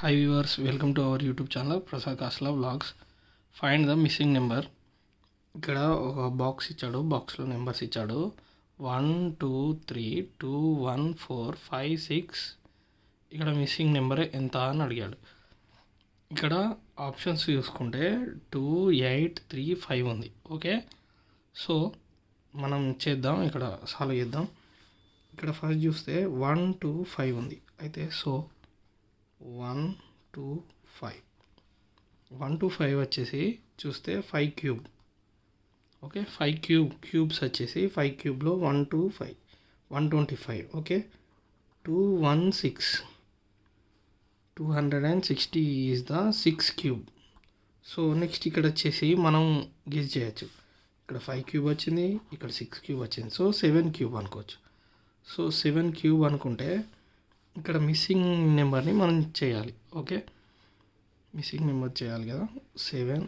Hi viewers, welcome to our YouTube channel Prasad Kasla Vlogs. Find the missing number. ఇక్కడ ఒక box ఇచ్చాడు, బాక్స్లో numbers ఇచ్చాడు 1 2 3 2 1 4 5 6. ఇక్కడ మిస్సింగ్ నెంబర్ ఎంత అని అడిగాడు. ఇక్కడ ఆప్షన్స్ చూసుకుంటే 2 8 3 5 ఉంది. ఓకే, సో మనం చేద్దాం, ఇక్కడ సాల్వ్ చేద్దాం. ఇక్కడ ఫస్ట్ చూస్తే 1 2 5 ఉంది. అయితే సో 1 2 5 1 2 5 వచ్చేసి చూస్తే 5 క్యూబ్. ఓకే, 5 క్యూబ్స్ వచ్చేసి 5 క్యూబ్లో 1 2 5 125. Okay, 216 260 is the 6 cube. So next ఇక్కడ వచ్చేసి మనం గెస్ చేయొచ్చు. ఇక్కడ 5 క్యూబ్ వచ్చింది, ఇక్కడ 6 క్యూబ్ వచ్చింది, సో 7 క్యూబ్ అనుకోవచ్చు. సో 7 క్యూబ్ అనుకుంటే ఇక్కడ మిస్సింగ్ నెంబర్ని మనం చేయాలి. ఓకే, మిస్సింగ్ నెంబర్ చేయాలి కదా, 7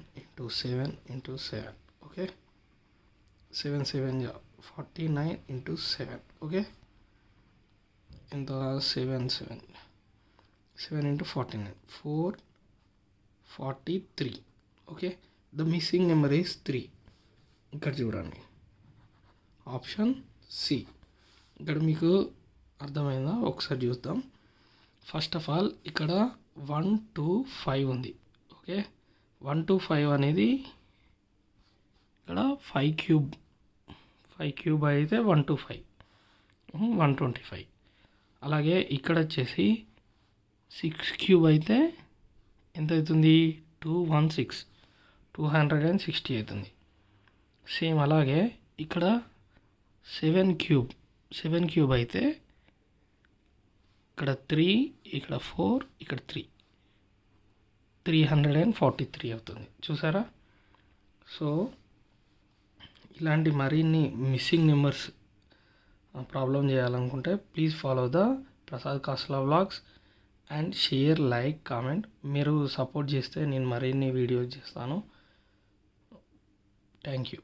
× 7 × 7. ఓకే, 7 7 49 × 7. ఓకే, ఎంత 7 7 7 × 49 443. Okay, the missing number is 3. ఇక్కడ చూడండి, ఆప్షన్ సి. ఇక్కడ మీకు అర్థమైందా? ఒకసారి చూద్దాం. ఫస్ట్ ఆఫ్ ఆల్ ఇక్కడ 1 2 5 ఉంది. ఓకే, 1 2 5 అనేది ఇక్కడ 5 క్యూబ్ అయితే 1 2 5 125. అలాగే ఇక్కడ వచ్చేసి 6 క్యూబ్ అయితే ఎంత అవుతుంది? 216 260 అవుతుంది. సేమ్ అలాగే ఇక్కడ 7 క్యూబ్ అయితే ఇక్కడ 3, ఇక్కడ 4, ఇక్కడ 3 343 అవుతుంది. చూసారా? సో ఇలాంటి మరిన్ని మిస్సింగ్ నెంబర్స్ ప్రాబ్లం చేయాలనుకుంటే please follow the Prasad Kasla vlogs and share, like, comment. మీరు సపోర్ట్ చేస్తే నేను మరిన్ని వీడియోస్ చేస్తాను. Thank you.